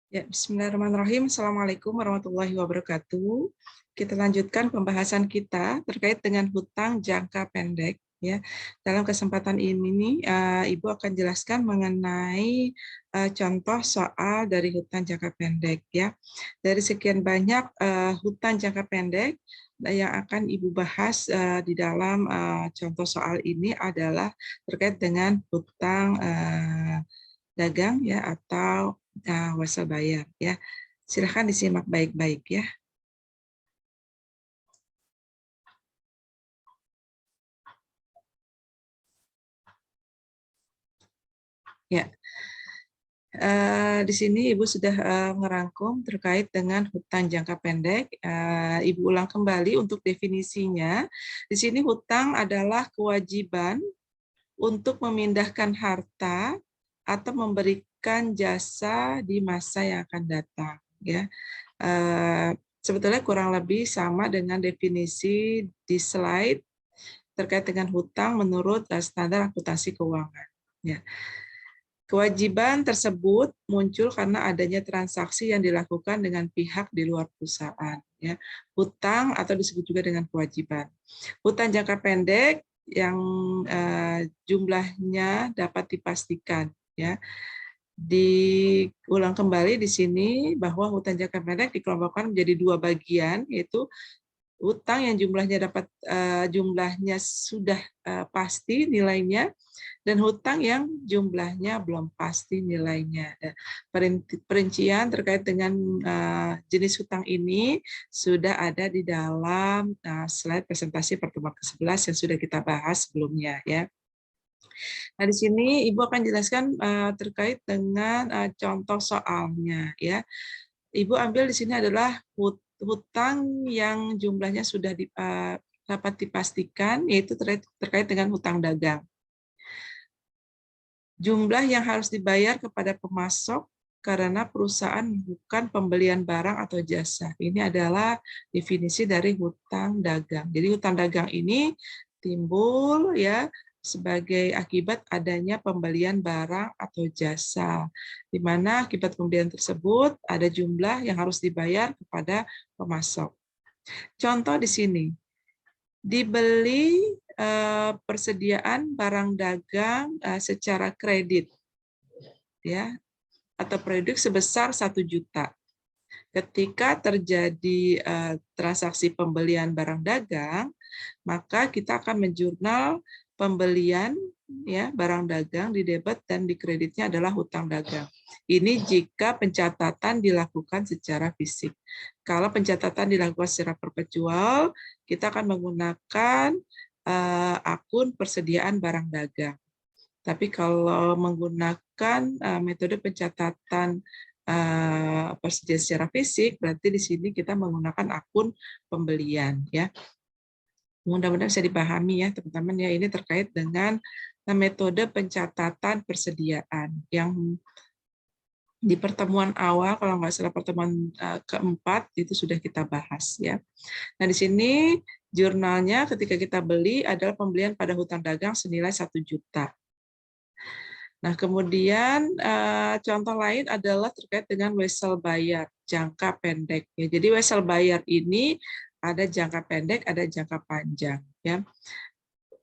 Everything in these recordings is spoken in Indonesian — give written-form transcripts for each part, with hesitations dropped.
Ya, bismillahirrahmanirrahim. Assalamualaikum warahmatullahi wabarakatuh. Kita lanjutkan pembahasan kita terkait dengan hutang jangka pendek. Ya, dalam kesempatan ini Ibu akan jelaskan mengenai contoh soal dari hutang jangka pendek. Ya, dari sekian banyak hutang jangka pendek yang akan Ibu bahas di dalam contoh soal ini adalah terkait dengan hutang dagang ya atau wesel bayar ya. Silahkan disimak baik-baik ya. Ya, di sini Ibu sudah ngerangkum terkait dengan hutang jangka pendek. Ibu ulang kembali untuk definisinya. Di sini hutang adalah kewajiban untuk memindahkan harta atau memberikan jasa di masa yang akan datang. Ya, sebetulnya kurang lebih sama dengan definisi di slide terkait dengan hutang menurut standar akuntansi keuangan. Ya. Kewajiban tersebut muncul karena adanya transaksi yang dilakukan dengan pihak di luar perusahaan. Ya. Hutang atau disebut juga dengan kewajiban. Hutang jangka pendek yang jumlahnya dapat dipastikan. Ya. Diulang kembali di sini bahwa hutang jangka pendek dikelompokkan menjadi dua bagian, yaitu hutang yang jumlahnya sudah pasti nilainya dan hutang yang jumlahnya belum pasti nilainya. Perincian terkait dengan jenis hutang ini sudah ada di dalam slide presentasi pertemuan ke-11 yang sudah kita bahas sebelumnya ya. Nah, di sini Ibu akan jelaskan terkait dengan contoh soalnya ya. Ibu ambil di sini adalah hutang yang jumlahnya sudah dapat dipastikan, yaitu terkait dengan hutang dagang. Jumlah yang harus dibayar kepada pemasok karena perusahaan bukan pembelian barang atau jasa. Ini adalah definisi dari hutang dagang. Jadi hutang dagang ini timbul ya sebagai akibat adanya pembelian barang atau jasa, di mana akibat pembelian tersebut ada jumlah yang harus dibayar kepada pemasok. Contoh di sini, dibeli persediaan barang dagang secara kredit, ya, atau kredit sebesar 1 juta. Ketika terjadi transaksi pembelian barang dagang, maka kita akan menjurnal pembelian ya barang dagang di debit dan di kreditnya adalah hutang dagang. Ini jika pencatatan dilakukan secara fisik. Kalau pencatatan dilakukan secara perpetual, kita akan menggunakan akun persediaan barang dagang. Tapi kalau menggunakan metode pencatatan persediaan secara fisik, berarti di sini kita menggunakan akun pembelian ya. Mudah-mudahan bisa dipahami ya teman-teman ya, ini terkait dengan metode pencatatan persediaan yang di pertemuan awal, kalau nggak salah pertemuan keempat itu sudah kita bahas ya. Nah di sini jurnalnya ketika kita beli adalah pembelian pada hutang dagang senilai 1 juta. Nah kemudian contoh lain adalah terkait dengan wesel bayar jangka pendek. Ya. Jadi wesel bayar ini ada jangka pendek, ada jangka panjang. Ya.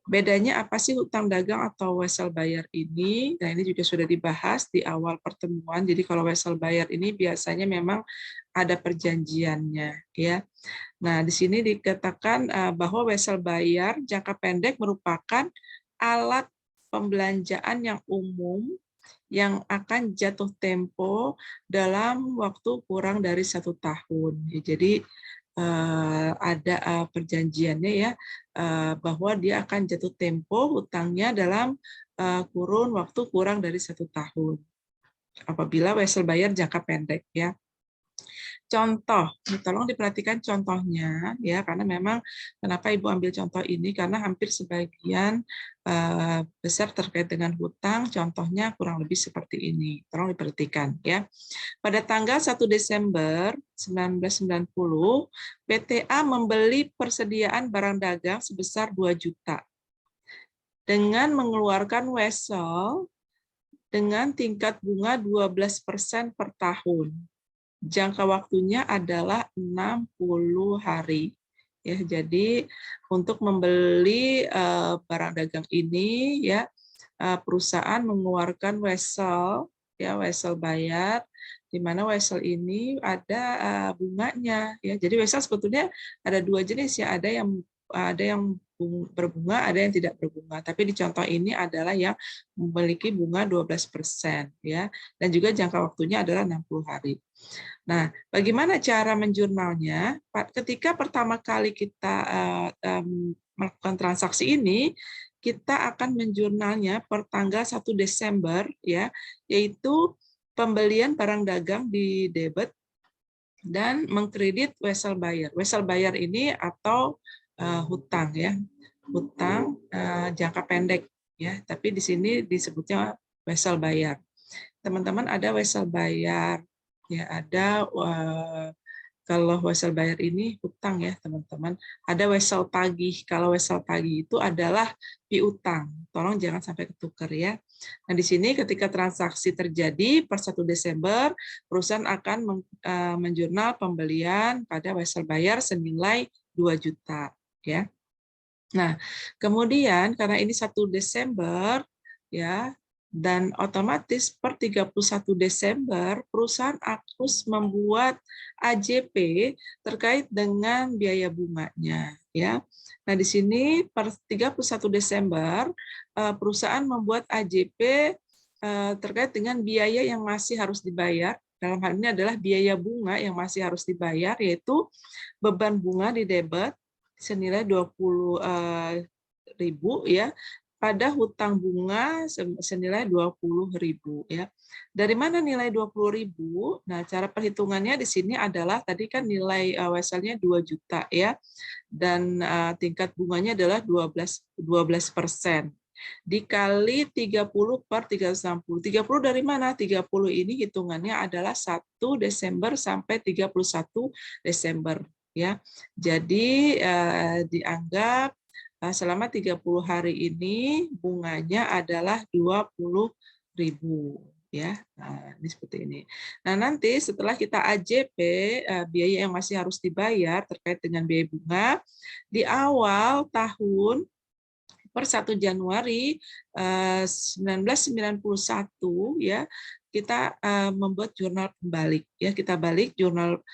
Bedanya apa sih hutang dagang atau wesel bayar ini? Nah ini juga sudah dibahas di awal pertemuan. Jadi kalau wesel bayar ini biasanya memang ada perjanjiannya, ya. Nah di sini dikatakan bahwa wesel bayar jangka pendek merupakan alat pembelanjaan yang umum yang akan jatuh tempo dalam waktu kurang dari 1 tahun. Jadi ada perjanjiannya ya bahwa dia akan jatuh tempo hutangnya dalam kurun waktu kurang dari 1 tahun apabila wesel bayar jangka pendek ya. Contoh, tolong diperhatikan contohnya ya, karena memang kenapa Ibu ambil contoh ini karena hampir sebagian besar terkait dengan hutang, contohnya kurang lebih seperti ini. Tolong diperhatikan ya. Pada tanggal 1 Desember 1990, PTA membeli persediaan barang dagang sebesar 2 juta dengan mengeluarkan wesel dengan tingkat bunga 12% per tahun. jangka waktunya adalah 60 hari. Ya, jadi untuk membeli barang dagang ini ya perusahaan mengeluarkan wesel ya, wesel bayar, di mana wesel ini ada bunganya ya. Jadi wesel sebetulnya ada dua jenis ya, ada yang berbunga, ada yang tidak berbunga. Tapi di contoh ini adalah yang memiliki bunga 12% ya, dan juga jangka waktunya adalah 60 hari. Nah, bagaimana cara menjurnalnya? Ketika pertama kali kita melakukan transaksi ini, kita akan menjurnalnya per tanggal 1 Desember, ya, yaitu pembelian barang dagang di debit dan mengkredit wesel bayar. Wesel bayar ini atau hutang, ya, hutang jangka pendek, ya. Tapi di sini disebutnya wesel bayar. Teman-teman ada wesel bayar. Ya, ada kalau wesel bayar ini hutang ya, teman-teman. Ada wesel tagih. Kalau wesel tagih itu adalah piutang. Tolong jangan sampai ketukar ya. Nah, di sini ketika transaksi terjadi per 1 Desember, perusahaan akan menjurnal pembelian pada wesel bayar senilai 2 juta ya. Nah, kemudian karena ini 1 Desember ya, dan otomatis per 31 Desember perusahaan harus membuat AJP terkait dengan biaya bunganya ya. Nah, di sini per 31 Desember perusahaan membuat AJP terkait dengan biaya yang masih harus dibayar. Dalam hal ini adalah biaya bunga yang masih harus dibayar, yaitu beban bunga di debit senilai 20.000 ya, pada hutang bunga senilai 20.000 ya. Dari mana nilai 20.000? Nah, cara perhitungannya di sini adalah tadi kan nilai weselnya 2 juta ya, dan tingkat bunganya adalah 12%. Dikali 30 per 360. 30 dari mana? 30 ini hitungannya adalah 1 Desember sampai 31 Desember ya. Jadi dianggap selama 30 hari ini bunganya adalah 20.000 ya. Nah, ini seperti ini. Nah, nanti setelah kita AJP biaya yang masih harus dibayar terkait dengan biaya bunga di awal tahun per 1 Januari 1991 ya, kita membuat jurnal pembalik ya, kita balik jurnal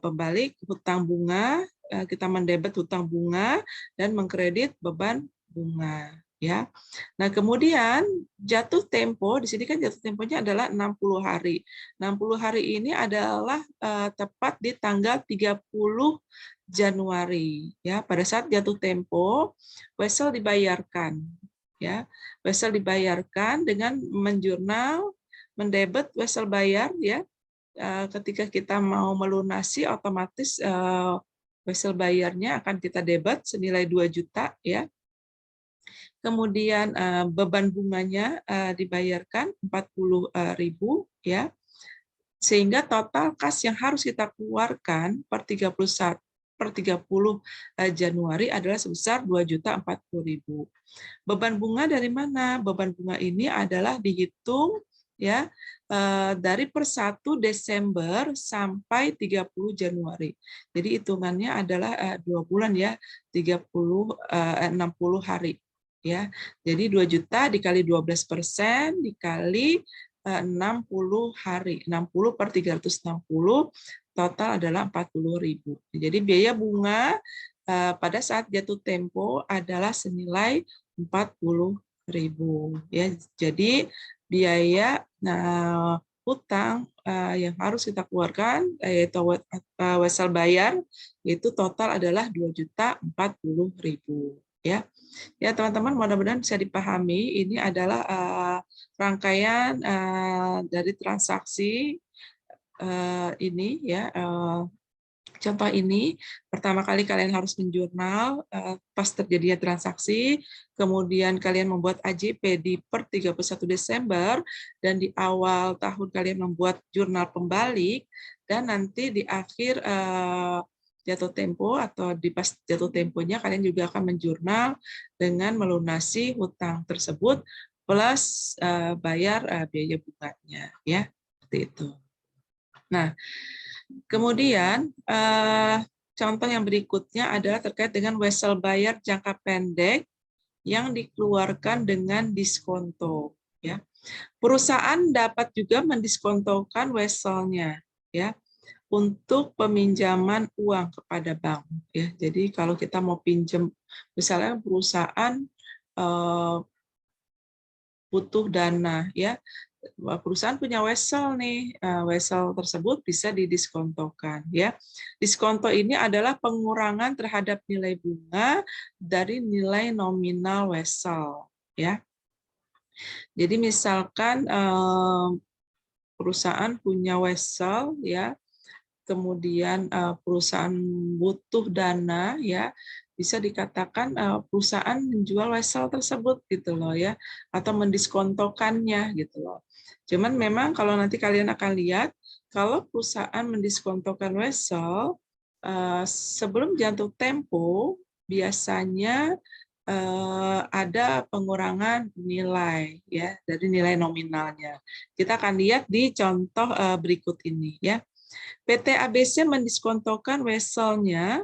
pembalik hutang bunga, kita mendebet hutang bunga dan mengkredit beban bunga ya. Nah, kemudian jatuh tempo, di sini kan jatuh temponya adalah 60 hari. 60 hari ini adalah tepat di tanggal 30 Januari ya. Pada saat jatuh tempo wesel dibayarkan ya. Wesel dibayarkan dengan menjurnal, mendebet wesel bayar ya. Ketika kita mau melunasi otomatis wesel bayarnya akan kita debit senilai 2 juta ya. Kemudian beban bunganya dibayarkan 40.000 ya. Sehingga total kas yang harus kita keluarkan per 30 Januari adalah sebesar 2.040.000. Beban bunga dari mana? Beban bunga ini adalah dihitung ya dari per 1 Desember sampai 30 Januari. Jadi hitungannya adalah 2 bulan ya, 60 hari ya. Jadi 2 juta dikali 12% dikali 60 hari, 60 per 360, total adalah 40.000. Jadi biaya bunga pada saat jatuh tempo adalah senilai 40.000. Ya, jadi biaya hutang yang harus kita keluarkan yaitu wesel bayar itu total adalah 2.040.000 ya. Ya teman-teman, mudah-mudahan bisa dipahami. Ini adalah rangkaian dari transaksi ini ya. Contoh ini, pertama kali kalian harus menjurnal pas terjadinya transaksi, kemudian kalian membuat AJP di per 31 Desember, dan di awal tahun kalian membuat jurnal pembalik, dan nanti di akhir jatuh tempo atau di pas jatuh temponya kalian juga akan menjurnal dengan melunasi hutang tersebut plus bayar biaya bunganya ya, seperti itu. Nah, kemudian contoh yang berikutnya adalah terkait dengan wesel bayar jangka pendek yang dikeluarkan dengan diskonto. Ya, perusahaan dapat juga mendiskontokan weselnya, ya, untuk peminjaman uang kepada bank. Ya, jadi kalau kita mau pinjam, misalnya perusahaan butuh dana, ya, perusahaan punya wesel nih, wesel tersebut bisa didiskontokan, ya. Diskonto ini adalah pengurangan terhadap nilai bunga dari nilai nominal wesel, ya. Jadi misalkan perusahaan punya wesel, ya, kemudian perusahaan butuh dana, ya, bisa dikatakan perusahaan menjual wesel tersebut gitu loh, ya, atau mendiskontokannya gitu loh. Cuman memang kalau nanti kalian akan lihat kalau perusahaan mendiskontokan wesel sebelum jatuh tempo biasanya ada pengurangan nilai, ya, dari nilai nominalnya. Kita akan lihat di contoh berikut ini, ya. PT ABC mendiskontokan weselnya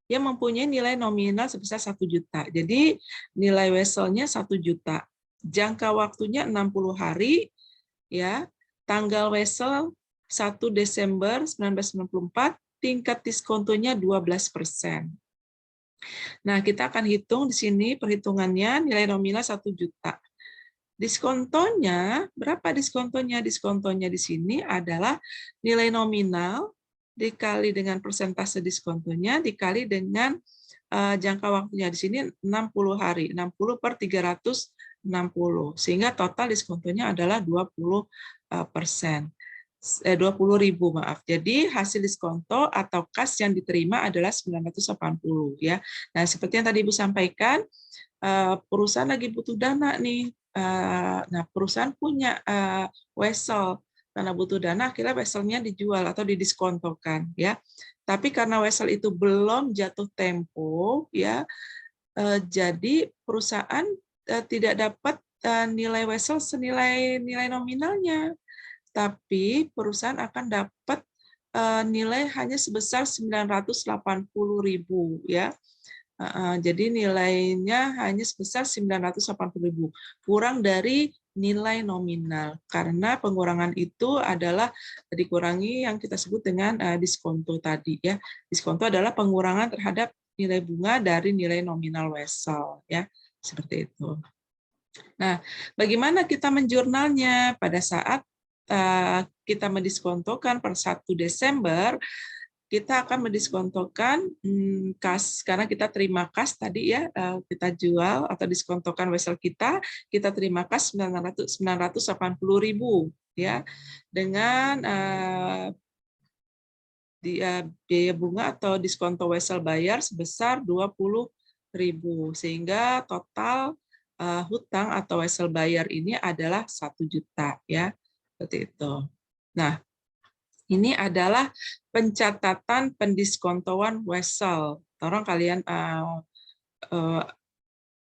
yang mempunyai nilai nominal sebesar 1 juta. Jadi nilai weselnya 1 juta. Jangka waktunya 60 hari, ya. Tanggal wesel 1 Desember 1994, tingkat diskontonya 12%. Nah, kita akan hitung di sini perhitungannya nilai nominal 1 juta. Diskontonya, berapa diskontonya? Diskontonya di sini adalah nilai nominal dikali dengan persentase diskontonya dikali dengan jangka waktunya di sini 60 hari, 60 per 360, sehingga total diskontonya adalah 20%. 20.000, maaf. Jadi hasil diskonto atau kas yang diterima adalah 980, ya. Nah, seperti yang tadi Ibu sampaikan, perusahaan lagi butuh dana nih. Nah, perusahaan punya wesel, karena butuh dana akhirnya weselnya dijual atau didiskontokan, ya. Tapi karena wesel itu belum jatuh tempo, ya, jadi perusahaan tidak dapat nilai wesel senilai nilai nominalnya, tapi perusahaan akan dapat nilai hanya sebesar 980.000, ya. Jadi nilainya hanya sebesar 980.000, kurang dari nilai nominal, karena pengurangan itu adalah dikurangi yang kita sebut dengan diskonto tadi, ya. Diskonto adalah pengurangan terhadap nilai bunga dari nilai nominal wesel, ya, seperti itu. Nah, bagaimana kita menjurnalnya? Pada saat kita mendiskontokan per 1 Desember, kita akan mendiskontokan kas, karena kita terima kas tadi, ya, kita jual atau diskontokan wesel kita terima kas 980.000, ya, dengan biaya bunga atau diskonto wesel bayar sebesar 20.000, sehingga total hutang atau wesel bayar ini adalah 1 juta, ya, seperti itu. Nah, ini adalah pencatatan pendiskontoan wesel. Tolong kalian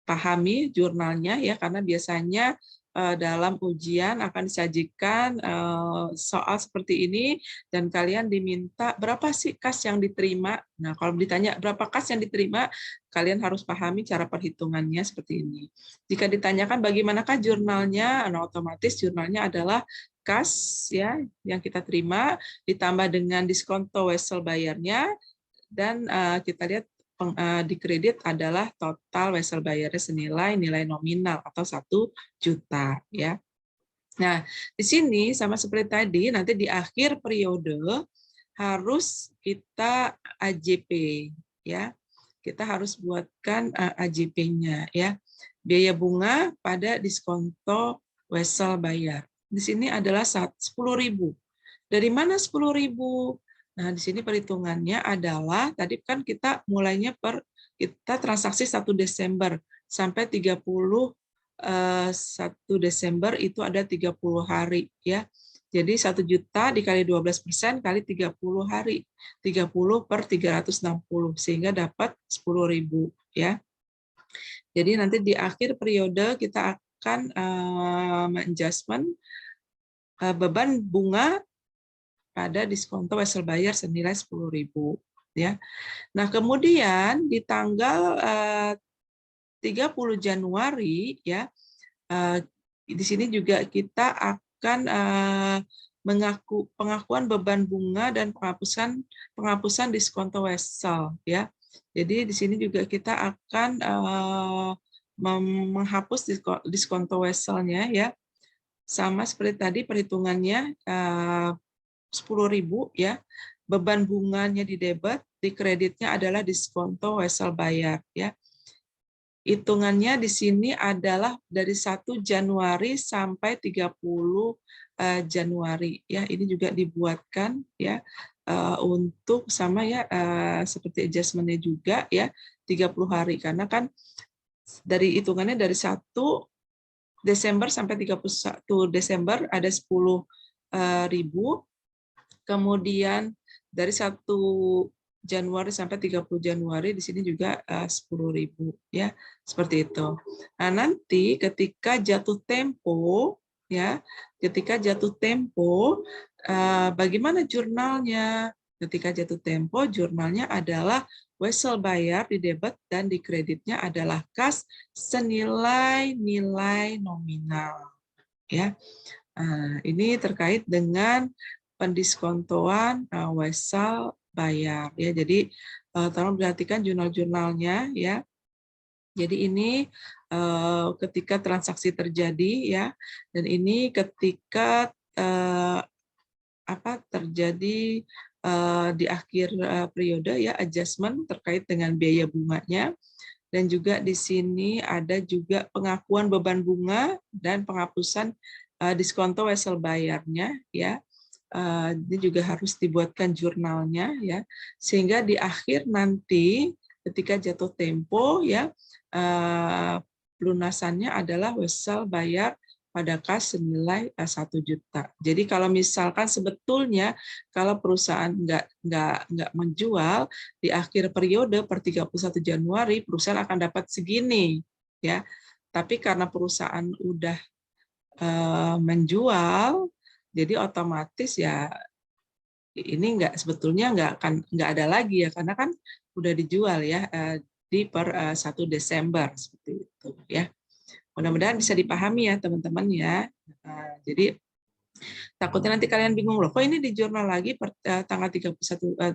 pahami jurnalnya, ya, karena biasanya dalam ujian akan disajikan soal seperti ini dan kalian diminta berapa sih kas yang diterima. Nah, kalau ditanya berapa kas yang diterima, kalian harus pahami cara perhitungannya seperti ini. Jika ditanyakan bagaimanakah jurnalnya, nah, otomatis jurnalnya adalah kas, ya, yang kita terima ditambah dengan diskonto wesel bayarnya, dan kita lihat di kredit adalah total wesel bayarnya senilai nilai nominal atau 1 juta, ya. Nah, di sini sama seperti tadi, nanti di akhir periode harus kita AJP, ya. Kita harus buatkan AJP-nya, ya. Biaya bunga pada diskonto wesel bayar. Di sini adalah 10.000. Dari mana 10.000? Nah, di sini perhitungannya adalah tadi kan kita mulainya kita transaksi 1 Desember sampai 1 Desember itu ada 30 hari, ya. Jadi 1 juta dikali 12% kali 30 hari. 30 per 360 sehingga dapat 10.000, ya. Jadi nanti di akhir periode kita akan adjustment beban bunga ada diskonto wesel bayar senilai 10.000 ya. Nah, kemudian di tanggal 30 Januari ya, di sini juga kita akan pengakuan beban bunga dan penghapusan diskonto wesel ya. Jadi di sini juga kita akan menghapus diskonto weselnya ya. Sama seperti tadi perhitungannya 10.000 ya. Beban bunganya di debit, di kreditnya adalah diskonto wesel bayar ya. Hitungannya di sini adalah dari 1 Januari sampai 30 Januari ya. Ini juga dibuatkan ya untuk sama ya seperti adjustment-nya juga ya 30 hari karena kan dari hitungannya dari 1 Desember sampai 31 Desember ada 10.000, kemudian dari 1 Januari sampai 30 Januari di sini juga 10.000 ya, seperti itu. Nah, nanti ketika jatuh tempo ya, bagaimana jurnalnya? Ketika jatuh tempo, jurnalnya adalah wesel bayar di debit dan di kreditnya adalah kas senilai nilai nominal ya. Ini terkait dengan pendiskontoan wesel bayar ya. Jadi tolong perhatikan jurnal-jurnalnya ya. Jadi ini ketika transaksi terjadi ya, dan ini ketika terjadi di akhir periode ya, adjustment terkait dengan biaya bunganya. Dan juga di sini ada juga pengakuan beban bunga dan penghapusan diskonto wesel bayarnya ya. Ini juga harus dibuatkan jurnalnya ya, sehingga di akhir nanti ketika jatuh tempo ya pelunasannya adalah wesel bayar pada kas senilai 1 juta. Jadi kalau misalkan sebetulnya kalau perusahaan nggak menjual di akhir periode per 31 Januari perusahaan akan dapat segini ya. Tapi karena perusahaan udah menjual, jadi otomatis ya ini sebetulnya nggak ada lagi ya karena kan udah dijual ya di per 1 Desember seperti itu ya. Mudah-mudahan bisa dipahami ya teman-teman ya. Jadi takutnya nanti kalian bingung loh, kok ini di jurnal lagi per tanggal 30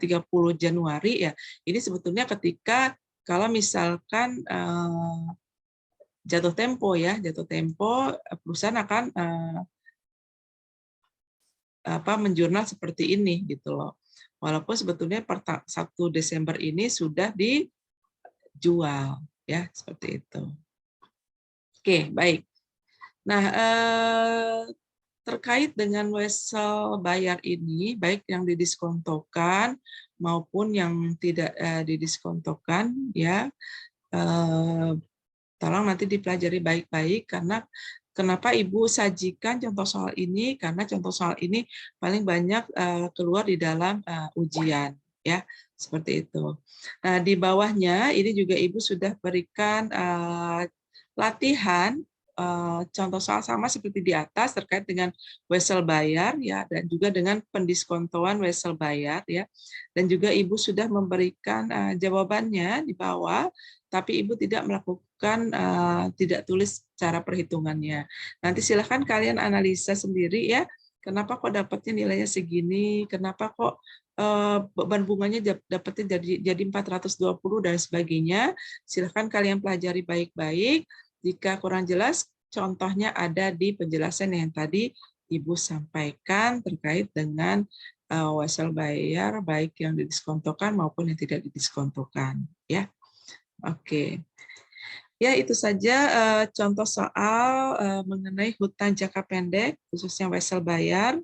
Januari ya. Ini sebetulnya ketika kalau misalkan jatuh tempo ya, perusahaan akan menjurnal seperti ini gitu loh. Walaupun sebetulnya per 1 Desember ini sudah dijual ya, seperti itu. Oke, baik. Nah, terkait dengan wesel bayar ini, baik yang didiskontokan maupun yang tidak didiskontokan, ya, tolong nanti dipelajari baik-baik karena kenapa Ibu sajikan contoh soal ini, karena contoh soal ini paling banyak keluar di dalam ujian, ya, seperti itu. Nah, di bawahnya ini juga Ibu sudah berikan latihan contoh soal sama seperti di atas terkait dengan wesel bayar ya, dan juga dengan pendiskontoan wesel bayar ya, dan juga Ibu sudah memberikan jawabannya di bawah, tapi Ibu tidak melakukan tidak tulis cara perhitungannya. Nanti silahkan kalian analisa sendiri ya, kenapa kok dapatnya nilainya segini, kenapa kok beban bunganya dapatnya jadi 420 dan sebagainya. Silahkan kalian pelajari baik-baik. Jika kurang jelas, contohnya ada di penjelasan yang tadi Ibu sampaikan terkait dengan wesel bayar, baik yang didiskontokan maupun yang tidak didiskontokan. Ya, oke. Ya, itu saja contoh soal mengenai hutang jangka pendek, khususnya wesel bayar,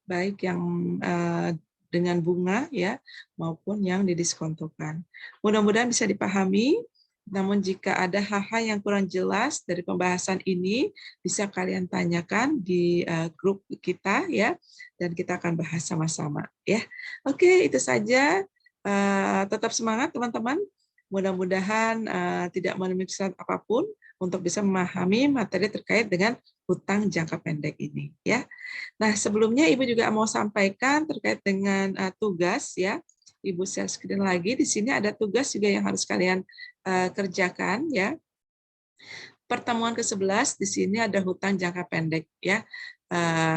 baik yang dengan bunga ya maupun yang didiskontokan. Mudah-mudahan bisa dipahami. Namun jika ada hal-hal yang kurang jelas dari pembahasan ini, bisa kalian tanyakan di grup kita ya, dan kita akan bahas sama-sama ya. Oke, itu saja. Tetap semangat teman-teman. Mudah-mudahan tidak menemui kesulitan apapun untuk bisa memahami materi terkait dengan hutang jangka pendek ini, ya. Nah, sebelumnya Ibu juga mau sampaikan terkait dengan tugas, ya. Ibu share screen lagi. Di sini ada tugas juga yang harus kalian kerjakan, ya. Pertemuan ke-11 di sini ada hutang jangka pendek, ya.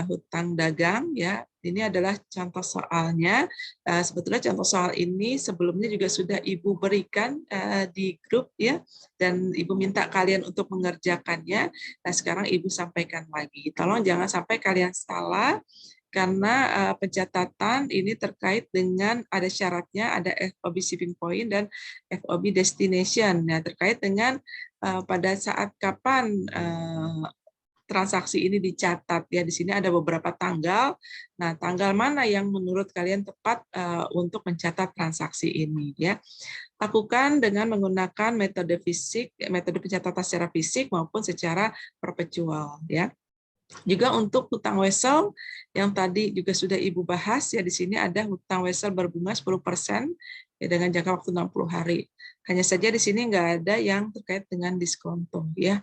Hutang dagang, ya. Ini adalah contoh soalnya. Sebetulnya contoh soal ini sebelumnya juga sudah Ibu berikan di grup, ya, dan Ibu minta kalian untuk mengerjakannya. Nah, sekarang Ibu sampaikan lagi. Tolong jangan sampai kalian salah, karena pencatatan ini terkait dengan ada syaratnya, ada FOB shipping point dan FOB destination. Nah, terkait dengan pada saat kapan transaksi ini dicatat, ya. Di sini ada beberapa tanggal. Nah, tanggal mana yang menurut kalian tepat untuk mencatat transaksi ini, ya. Lakukan dengan menggunakan metode fisik, metode pencatatan secara fisik maupun secara perpetual, ya. Juga untuk hutang wesel yang tadi juga sudah Ibu bahas, ya. Di sini ada hutang wesel berbunga 10% ya, dengan jangka waktu 60 hari. Hanya saja di sini nggak ada yang terkait dengan diskonto, ya.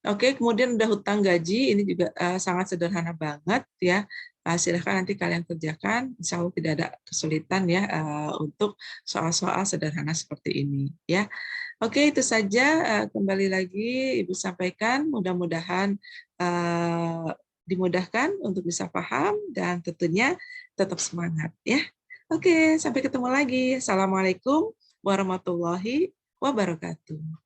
Oke, kemudian udah hutang gaji, ini juga sangat sederhana banget, ya. Silahkan nanti kalian kerjakan, insya Allah tidak ada kesulitan, ya, untuk soal-soal sederhana seperti ini, ya. Oke, itu saja. Kembali lagi Ibu sampaikan, mudah-mudahan dimudahkan untuk bisa paham dan tentunya tetap semangat, ya. Oke, sampai ketemu lagi. Assalamualaikum warahmatullahi wabarakatuh.